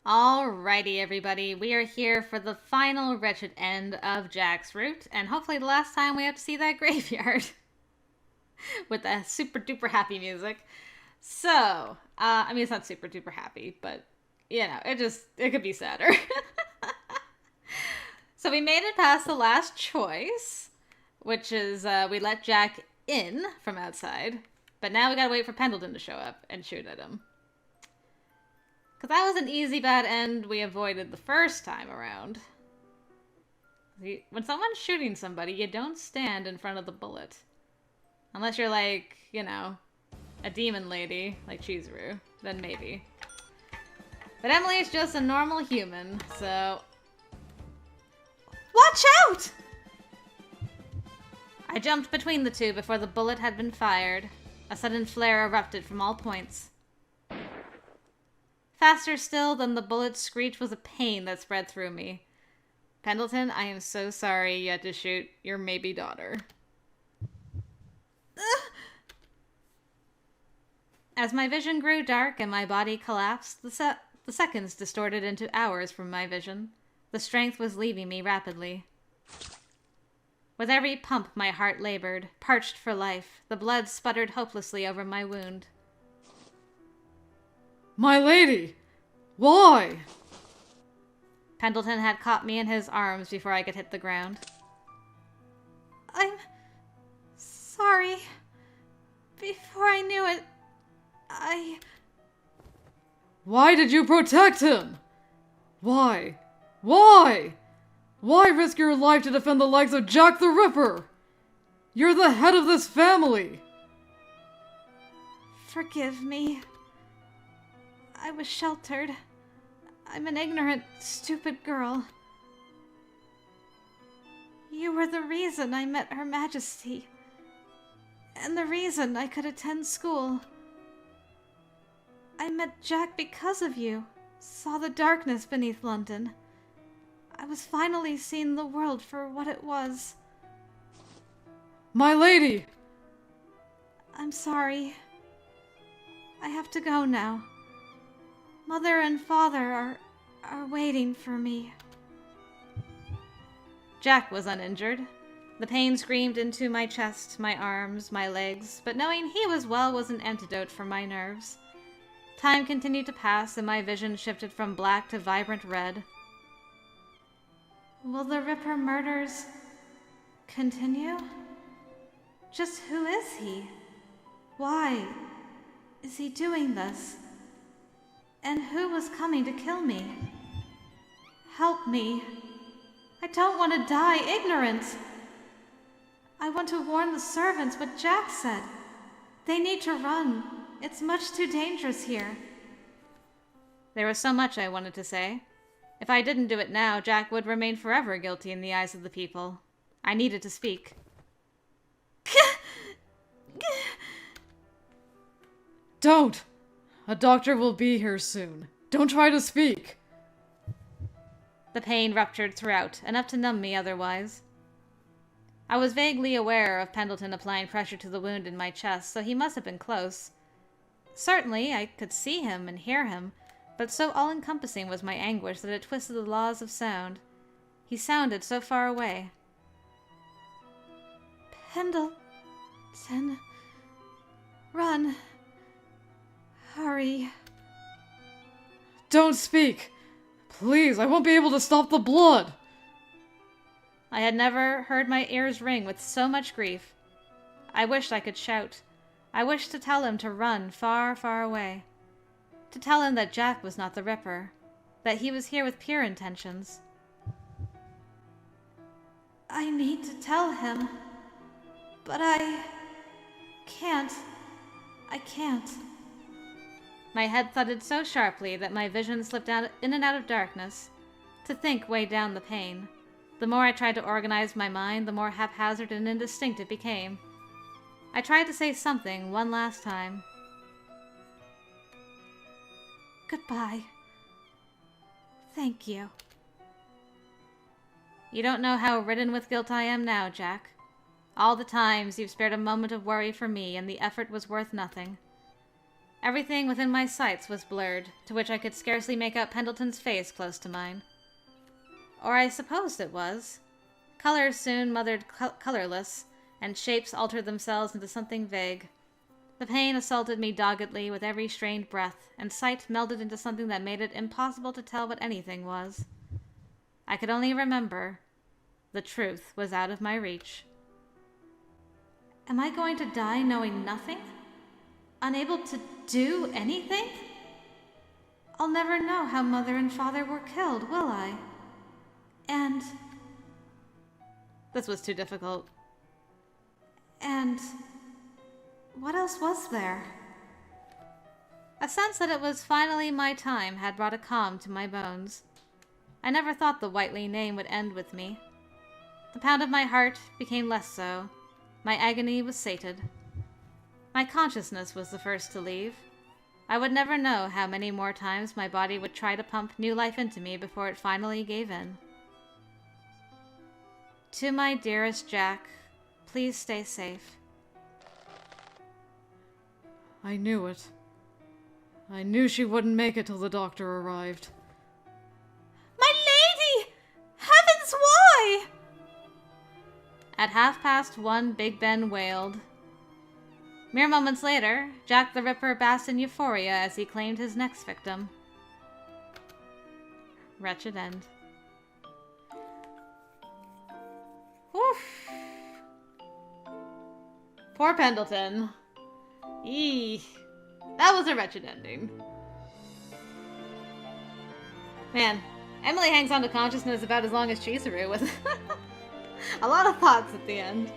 Alrighty, everybody. We are here for the final wretched end of Jack's Route, and hopefully the last time we have to see that graveyard with that super duper happy music. So, I mean, it's not super duper happy, but it could be sadder. So we made it past the last choice, which is we let Jack in from outside, but now we gotta wait for Pendleton to show up and shoot at him. Because that was an easy bad end we avoided the first time around. When someone's shooting somebody, you don't stand in front of the bullet. Unless you're like, a demon lady, like Chizuru. Then maybe. But Emily is just a normal human, so... Watch out! I jumped between the two before the bullet had been fired. A sudden flare erupted from all points. Faster still than the bullet's screech was a pain that spread through me. Pendleton, I am so sorry you had to shoot your maybe daughter. As my vision grew dark and my body collapsed, the seconds distorted into hours from my vision. The strength was leaving me rapidly. With every pump my heart labored, parched for life. The blood sputtered hopelessly over my wound. My lady! Why? Pendleton had caught me in his arms before I could hit the ground. I'm sorry. Before I knew it, Why did you protect him? Why? Why? Why risk your life to defend the likes of Jack the Ripper? You're the head of this family. Forgive me. I was sheltered. I'm an ignorant, stupid girl. You were the reason I met Her Majesty. And the reason I could attend school. I met Jack because of you. Saw the darkness beneath London. I was finally seeing the world for what it was. My lady! I'm sorry. I have to go now. Mother and father are waiting for me. Jack was uninjured. The pain screamed into my chest, my arms, my legs, but knowing he was well was an antidote for my nerves. Time continued to pass and my vision shifted from black to vibrant red. Will the Ripper murders continue? Just who is he? Why is he doing this? And who was coming to kill me? Help me. I don't want to die ignorant. I want to warn the servants what Jack said. They need to run. It's much too dangerous here. There was so much I wanted to say. If I didn't do it now, Jack would remain forever guilty in the eyes of the people. I needed to speak. Don't! A doctor will be here soon. Don't try to speak. The pain ruptured throughout, enough to numb me otherwise. I was vaguely aware of Pendleton applying pressure to the wound in my chest, so he must have been close. Certainly, I could see him and hear him, but so all-encompassing was my anguish that it twisted the laws of sound. He sounded so far away. Pendleton. Run. Hurry. Don't speak! Please, I won't be able to stop the blood! I had never heard my ears ring with so much grief. I wished I could shout. I wished to tell him to run far, far away. To tell him that Jack was not the Ripper. That he was here with pure intentions. I need to tell him. But I can't. I can't. My head thudded so sharply that my vision slipped out in and out of darkness. To think weighed down the pain. The more I tried to organize my mind, the more haphazard and indistinct it became. I tried to say something one last time. Goodbye. Thank you. You don't know how ridden with guilt I am now, Jack. All the times you've spared a moment of worry for me, and the effort was worth nothing. Everything within my sights was blurred, to which I could scarcely make out Pendleton's face close to mine. Or I supposed it was. Colors soon mothered colorless, and shapes altered themselves into something vague. The pain assaulted me doggedly with every strained breath, and sight melded into something that made it impossible to tell what anything was. I could only remember the truth was out of my reach. Am I going to die knowing nothing? Unable to do anything? I'll never know how Mother and Father were killed, will I? And... This was too difficult. And... what else was there? A sense that it was finally my time had brought a calm to my bones. I never thought the Whiteley name would end with me. The pound of my heart became less so. My agony was sated. My consciousness was the first to leave. I would never know how many more times my body would try to pump new life into me before it finally gave in. To my dearest Jack, please stay safe. I knew it. I knew she wouldn't make it till the doctor arrived. My lady! Heavens, why? At 1:30, Big Ben wailed. Mere moments later, Jack the Ripper basked in euphoria as he claimed his next victim. Wretched end. Oof. Poor Pendleton. Eee. That was a wretched ending. Man, Emily hangs on to consciousness about as long as Chizuru with a lot of thoughts at the end.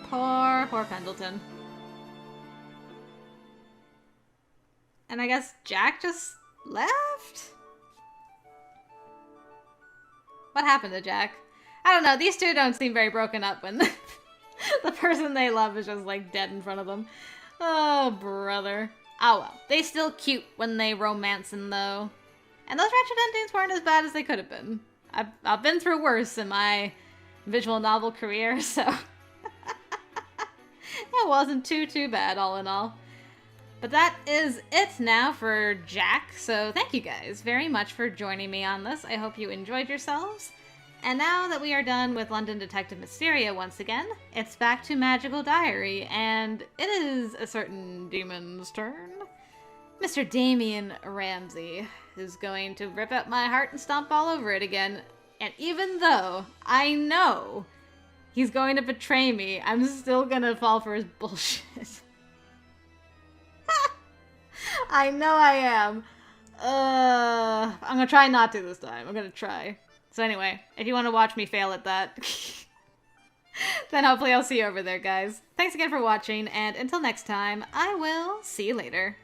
Poor Pendleton. And I guess Jack just left? What happened to Jack? I don't know, these two don't seem very broken up when the person they love is just like dead in front of them. Oh, brother. Oh well, they still cute when they romancing though. And those wretched endings weren't as bad as they could have been. I've been through worse in my visual novel career, so it wasn't too bad all in all. But that is it now for Jack, so thank you guys very much for joining me on this. I hope you enjoyed yourselves. And now that we are done with London Detective Mysteria once again, it's back to Magical Diary, and it is a certain demon's turn. Mr. Damian Ramsey is going to rip out my heart and stomp all over it again. And even though I know he's going to betray me, I'm still gonna fall for his bullshit. I know I am. I'm gonna try not to this time. I'm gonna try. So anyway, if you want to watch me fail at that, then hopefully I'll see you over there, guys. Thanks again for watching, and until next time, I will see you later.